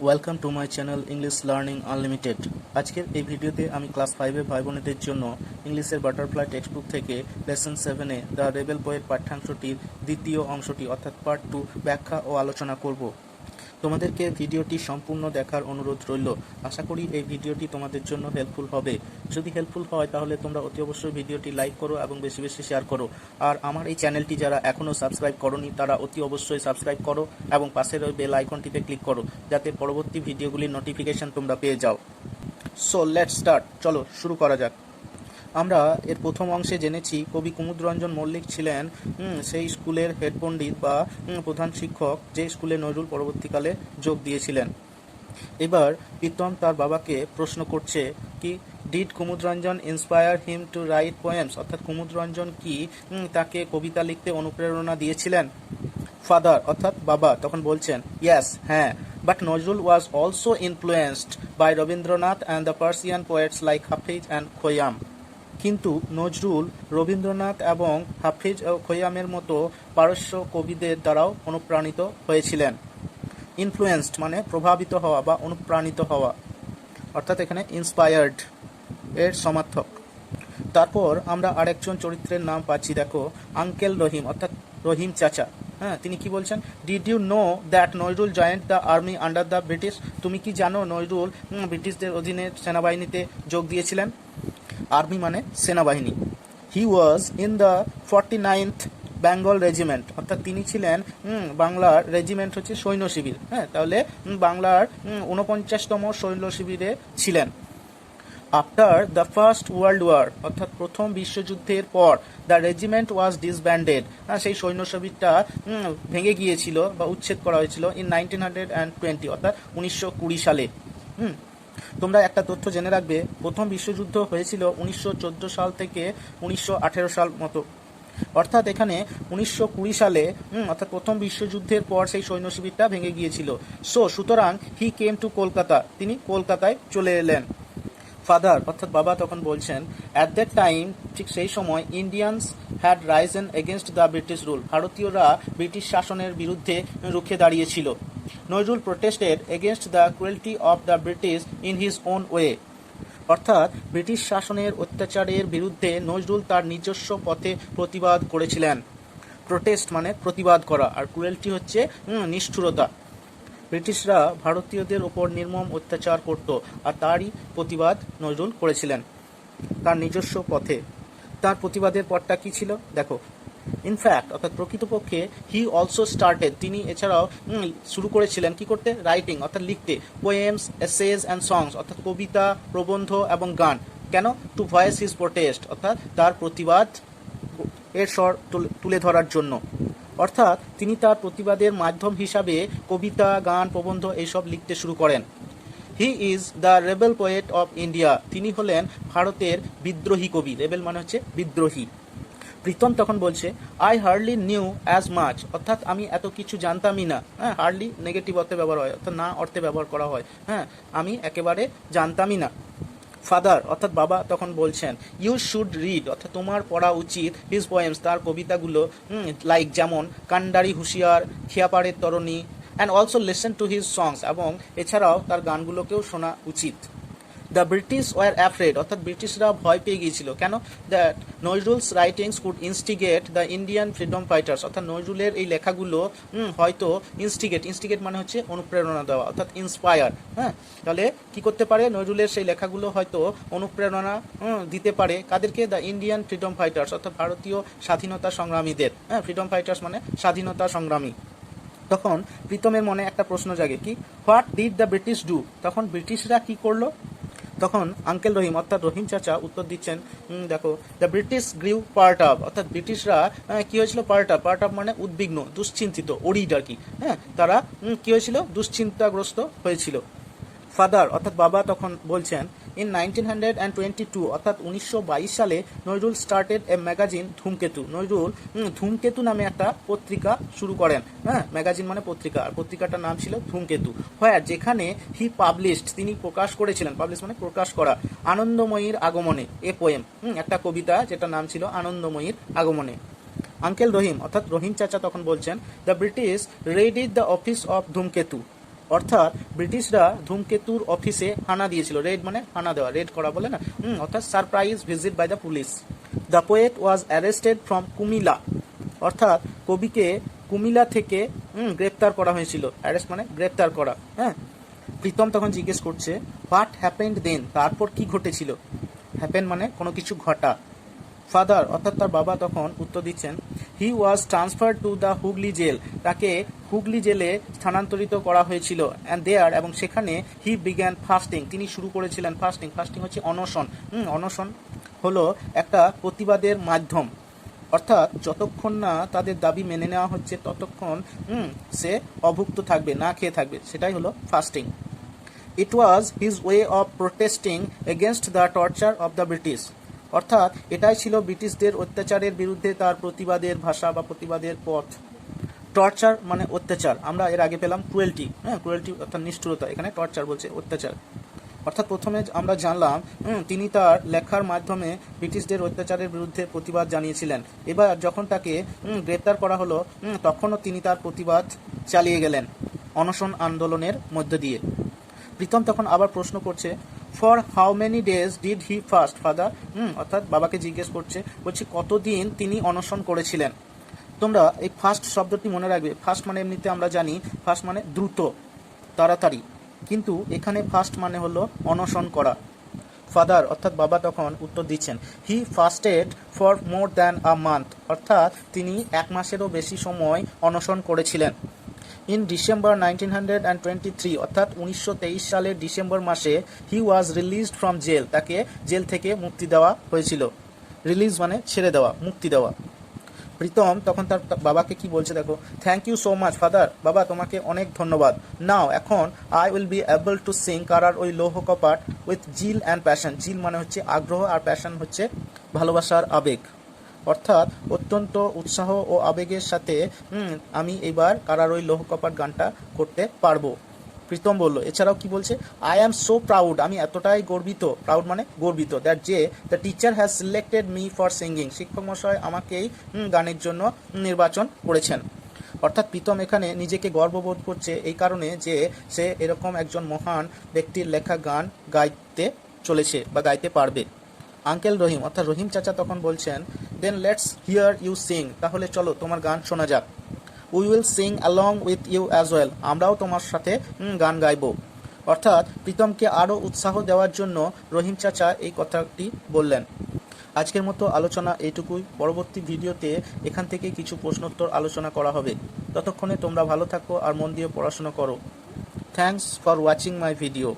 Welcome to my channel English learning unlimited. আজকের এই ভিডিওতে আমি ক্লাস 5-এর ভাই বোনেদের জন্য ইংলিশের বাটারফ্লাই টেক্সট বুক থেকে লেসন 7-এ দ্য রেবেল বইয়ের পাঠ্যাংশটির দ্বিতীয় অংশটি অর্থাৎ পার্ট 2 ব্যাখ্যা ও আলোচনা করব। তোমাদেরকে ভিডিওটি সম্পূর্ণ দেখার অনুরোধ রইল। আশা করি এই ভিডিওটি তোমাদের জন্য হেল্পফুল হবে। যদি হেল্পফুল হয় তাহলে তোমরা অতি অবশ্যই ভিডিওটি লাইক করো এবং বেশি বেশি শেয়ার করো। আর আমার এই চ্যানেলটি যারা এখনও সাবস্ক্রাইব করোনি তারা অতি অবশ্যই সাবস্ক্রাইব করো এবং পাশের ওই বেল আইকনটিতে ক্লিক করো যাতে পরবর্তী ভিডিওগুলির নোটিফিকেশন তোমরা পেয়ে যাও। সো লেটস স্টার্ট, চলো শুরু করা যাক। আমরা এর প্রথম অংশে জেনেছি কবি কুমুদরঞ্জন মল্লিক ছিলেন সেই স্কুলের হেড পণ্ডিত বা প্রধান শিক্ষক যে স্কুলে নজরুল পরবর্তীকালে যোগ দিয়েছিলেন। এবার প্রীতম তার বাবাকে প্রশ্ন করছে কি did Kumudranjan inspire him to write poems, অর্থাৎ কুমুদরঞ্জন কি তাকে কবিতা লিখতে অনুপ্রেরণা দিয়েছিলেন। ফাদার অর্থাৎ বাবা তখন বলছেন ইয়েস, হ্যাঁ, but Nazrul was also influenced by Rabindranath and the Persian poets like Hafiz and Khayyam. কিন্তু নজরুল রবীন্দ্রনাথ এবং হাফিজ ও খৈয়ামের মতো পারস্য কবিদের দ্বারাও অনুপ্রাণিত হয়েছিলেন। ইনফ্লুয়েন্সড মানে প্রভাবিত হওয়া বা অনুপ্রাণিত হওয়া, অর্থাৎ এখানে ইন্সপায়ার্ড এর সমার্থক। তারপর আমরা আরেকজন চরিত্রের নাম পাচ্ছি, দেখো আঙ্কেল রহিম অর্থাৎ রহিম চাচা। হ্যাঁ, তিনি কি বলছেন, did you know that Nazrul joined the army under the British, তুমি কি জানো নজরুল ব্রিটিশদের অধীনে সেনাবাহিনীতে যোগ দিয়েছিলেন। আর্মি মানে সেনাবাহিনী। He was in the 49th Bengal regiment, অর্থাৎ তিনি ছিলেন বাংলার রেজিমেন্ট হচ্ছে সৈন্য শিবির। হ্যাঁ, তাহলে বাংলার 49তম সৈন্য শিবিরে ছিলেন। After the first world war, অর্থাৎ প্রথম বিশ্বযুদ্ধের পর দ্য রেজিমেন্ট ওয়াজ ডিসব্যান্ডেড, সেই সৈন্য শিবিরটা ভেঙে গিয়েছিল বা উচ্ছেদ করা হয়েছিল ইন 1920, অর্থাৎ 1920 সালে। তোমরা একটা তথ্য জেনে রাখবে, প্রথম বিশ্বযুদ্ধ হয়েছিল 1914 সাল থেকে 1918 সাল মতো, অর্থাৎ এখানে 1920 সালে অর্থাৎ প্রথম বিশ্বযুদ্ধের পর সেই সৈন্য শিবিরটা ভেঙে গিয়েছিল। সুতরাং হি কেম টু কলকাতা, তিনি কলকাতায় চলে এলেন। ফাদার অর্থাৎ বাবা তখন বলছেন অ্যাট দ্যাট টাইম, ঠিক সেই সময় Indians had Ryzen against the British rule, ভারতীয়রা ব্রিটিশ শাসনের বিরুদ্ধে রুখে দাঁড়িয়েছিল। Nazrul protested against the cruelty of the British in his own way, অর্থাৎ ব্রিটিশ শাসনের অত্যাচারের বিরুদ্ধে নজরুল তার নিজস্ব পথে প্রতিবাদ করেছিলেন। প্রোটেস্ট মানে প্রতিবাদ করা, আর ক্রুয়েলটি হচ্ছে নিষ্ঠুরতা। ব্রিটিশরা ভারতীয়দের ওপর নির্মম অত্যাচার করত, আর তারই প্রতিবাদ নজরুল করেছিলেন তার নিজস্ব পথে। তার প্রতিবাদের পথটা কি ছিল দেখো, ইনফ্যাক্ট অর্থাৎ প্রকৃতপক্ষে হি অলসো স্টার্টেড, তিনি এছাড়াও শুরু করেছিলেন কি করতে, রাইটিং অর্থাৎ লিখতে, পোয়েমস, এসেজ অ্যান্ড সংস অর্থাৎ কবিতা, প্রবন্ধ এবং গান। কেন, টু ভয়েস হিজ প্রোটেস্ট অর্থাৎ তার প্রতিবাদ এর স্বর তুলে ধরার জন্য। অর্থাৎ তিনি তার প্রতিবাদের মাধ্যম হিসাবে কবিতা, গান, প্রবন্ধ এইসব লিখতে শুরু করেন। He is the rebel poet of India, তিনি হলেন ভারতের বিদ্রোহী কবি। রেবেল মানে হচ্ছে বিদ্রোহী। প্রীতম তখন বলছে I hardly new as much, অর্থাৎ আমি এত কিছু জানতামই না। হ্যাঁ, হার্ডলি নেগেটিভ অর্থে ব্যবহার হয়, অর্থাৎ না অর্থে ব্যবহার করা হয়। হ্যাঁ, আমি একেবারে জানতামই না। ফাদার অর্থাৎ বাবা তখন বলছেন ইউ শুড রিড, অর্থাৎ তোমার পড়া উচিত হিজ পোয়েমস, তার কবিতাগুলো, লাইক যেমন কান্ডারি হুঁশিয়ার, খিয়াপাড়ের তরণী, and also listen to his songs, এবং এছাড়াও তার গানগুলোকেও শোনা উচিত। দ্য ব্রিটিশ ওয়ার অ্যাফ্রেড, অর্থাৎ ব্রিটিশরা ভয় পেয়ে গিয়েছিল। কেন, that Nazrul's writings could instigate the Indian freedom fighters, অর্থাৎ নজরুলের এই লেখাগুলো হয়তো ইনস্টিগেট মানে হচ্ছে অনুপ্রেরণা দেওয়া, অর্থাৎ ইন্সপায়ার। হ্যাঁ, তাহলে কি করতে পারে, নজরুলের সেই লেখাগুলো হয়তো অনুপ্রেরণা দিতে পারে কাদেরকে, দ্য ইন্ডিয়ান ফ্রিডম ফাইটার্স অর্থাৎ ভারতীয় স্বাধীনতা সংগ্রামীদের। হ্যাঁ, ফ্রিডম ফাইটার্স মানে স্বাধীনতা সংগ্রামী। তখন প্রীতমের মনে একটা প্রশ্ন জাগে কি, what did the British do, তখন ব্রিটিশরা কি করলো। তখন আঙ্কেল রহিম অর্থাৎ রহিম চাচা উত্তর দিচ্ছেন, দেখো দ্য ব্রিটিশ গ্রিউ পার্ট আপ, অর্থাৎ ব্রিটিশরা কি হয়েছিল, পার্ট আপ মানে উদ্বিগ্ন, দুশ্চিন্তিত, ওরিড আর কি। হ্যাঁ, তারা কি হয়েছিল, দুশ্চিন্তাগ্রস্ত হয়েছিল। ফাদার অর্থাৎ বাবা তখন বলছেন ইন 1922, অর্থাৎ 1922 সালে নজরুল স্টার্টেড এ ম্যাগাজিন ধূমকেতু, নজরুল ধূমকেতু নামে একটা পত্রিকা শুরু করেন। হ্যাঁ, ম্যাগাজিন মানে পত্রিকা, আর পত্রিকাটার নাম ছিল ধূমকেতু। হয় যেখানে হি পাবলিশড, তিনি প্রকাশ করেছিলেন, পাবলিশ মানে প্রকাশ করা, আনন্দময়ীর আগমনে, এ পোয়েম, একটা কবিতা যেটা নাম ছিল আনন্দময়ীর আগমনে। আঙ্কেল রহিম অর্থাৎ রহিম চাচা তখন বলছেন the British raided the office of Dhumketu, অর্থাৎ ব্রিটিশরা ধূমকেতুর অফিসে হানা দিয়েছিল। রেড মানে হানা দেওয়া, রেড করা বলে না, অর্থাৎ surprise visit by the police. The poet was arrested from Comilla, অর্থাৎ কবিকে কুমিলা থেকে গ্রেপ্তার করা হয়েছিল। অ্যারেস্ট মানে গ্রেপ্তার করা। হ্যাঁ, প্রীতম তখন জিজ্ঞেস করছে হোয়াট হ্যাপেন্ড দেন, তারপর কি ঘটেছিল। হ্যাপেন মানে কোনো কিছু ঘটা। ফাদার অর্থাৎ তার বাবা তখন উত্তর দিচ্ছেন he was transferred to the Hooghly jail, তাকে হুগলি জেলে স্থানান্তরিত করা হয়েছিল। অ্যান্ড দেয়ার, এবং সেখানে হি বিগ্যান ফাস্টিং, তিনি শুরু করেছিলেন ফাস্টিং। ফাস্টিং হচ্ছে অনশন। অনশন হলো একটা প্রতিবাদের মাধ্যম, অর্থাৎ যতক্ষণ না তাদের দাবি মেনে নেওয়া হচ্ছে ততক্ষণ সে অভুক্ত থাকবে, না খেয়ে থাকবে, সেটাই হলো fasting. It was his way of protesting against the torture of the British, অর্থাৎ এটাই ছিল ব্রিটিশদের অত্যাচারের বিরুদ্ধে তার প্রতিবাদের ভাষা বা প্রতিবাদের পথ। টর্চার মানে অত্যাচার, আমরা এর আগে পেলাম ক্রুয়েলটি। ক্রুয়েলটি অর্থাৎ নিষ্ঠুরতা, এখানে টর্চার বলছে অত্যাচার। অর্থাৎ প্রথমে আমরা জানলাম তিনি তার লেখার মাধ্যমে ব্রিটিশদের অত্যাচারের বিরুদ্ধে প্রতিবাদ জানিয়েছিলেন। এবার যখন তাকে গ্রেপ্তার করা হলো তখনও তিনি তার প্রতিবাদ চালিয়ে গেলেন অনশন আন্দোলনের মধ্য দিয়ে। প্রীতম তখন আবার প্রশ্ন করছে for how many days did he fast father, অর্থাৎ বাবাকে জিজ্ঞেস করছে, বলছি কতদিন তিনি অনশন করেছিলেন। তোমরা এই ফাস্ট শব্দটি মনে রাখবে। ফাস্ট মানে এমনিতে আমরা জানি ফাস্ট মানে দ্রুত, তাড়াতাড়ি, কিন্তু এখানে ফাস্ট মানে হলো অনশন করা। ফাদার অর্থাৎ বাবা তখন উত্তর দিচ্ছেন he fasted for more than a month, অর্থাৎ তিনি 1 মাসেরও বেশি সময় অনশন করেছিলেন। ইন ডিসেম্বর 1923, অর্থাৎ 1923 সালের ডিসেম্বর মাসে হি ওয়াজ রিলিজড ফ্রম জেল, তাকে জেল থেকে মুক্তি দেওয়া হয়েছিল। রিলিজ মানে ছেড়ে দেওয়া, মুক্তি দেওয়া। প্রীতম তখন তার বাবাকে কি বলছে দেখো, thank you so much father, বাবা তোমাকে অনেক ধন্যবাদ। নাও এখন I will be able to sing কারার ওই লৌহ কপাট with zeal and passion. Zeal মানে হচ্ছে আগ্রহ আর প্যাশন হচ্ছে ভালোবাসার আবেগ, অর্থাৎ অত্যন্ত উৎসাহ ও আবেগের সাথে আমি এবার কারার ওই লৌহ কপাট গানটা করতে পারবো। প্রীতম বলল, এছাড়াও কি বলছে, আই অ্যাম সো প্রাউড, আমি এতটাই গর্বিত, প্রাউড মানে গর্বিত, দ্যাট যে the teacher has selected me for singing, শিক্ষক মশাই আমাকেই গানের জন্য নির্বাচন করেছেন। অর্থাৎ প্রীতম এখানে নিজেকে গর্ববোধ করছে এই কারণে যে সে এরকম একজন মহান ব্যক্তির লেখা গান গাইতে চলেছে বা গাইতে পারবে। আঙ্কেল রহিম অর্থাৎ রহিম চাচা তখন বলছেন then let's hear you sing, তাহলে চলো তোমার গান শোনা যাক। We will sing along with you as well, আমরাও তোমার সাথে গান গাইব। অর্থাৎ প্রীতমকে আরও উৎসাহ দেওয়ার জন্য রহিম চাচা এই কথাটি বললেন। আজকের মতো আলোচনা এইটুকুই। পরবর্তী ভিডিওতে এখান থেকে কিছু প্রশ্নোত্তর আলোচনা করা হবে। ততক্ষণে তোমরা ভালো থাকো আর মন দিয়ে পড়াশোনা করো। Thanks for watching my video.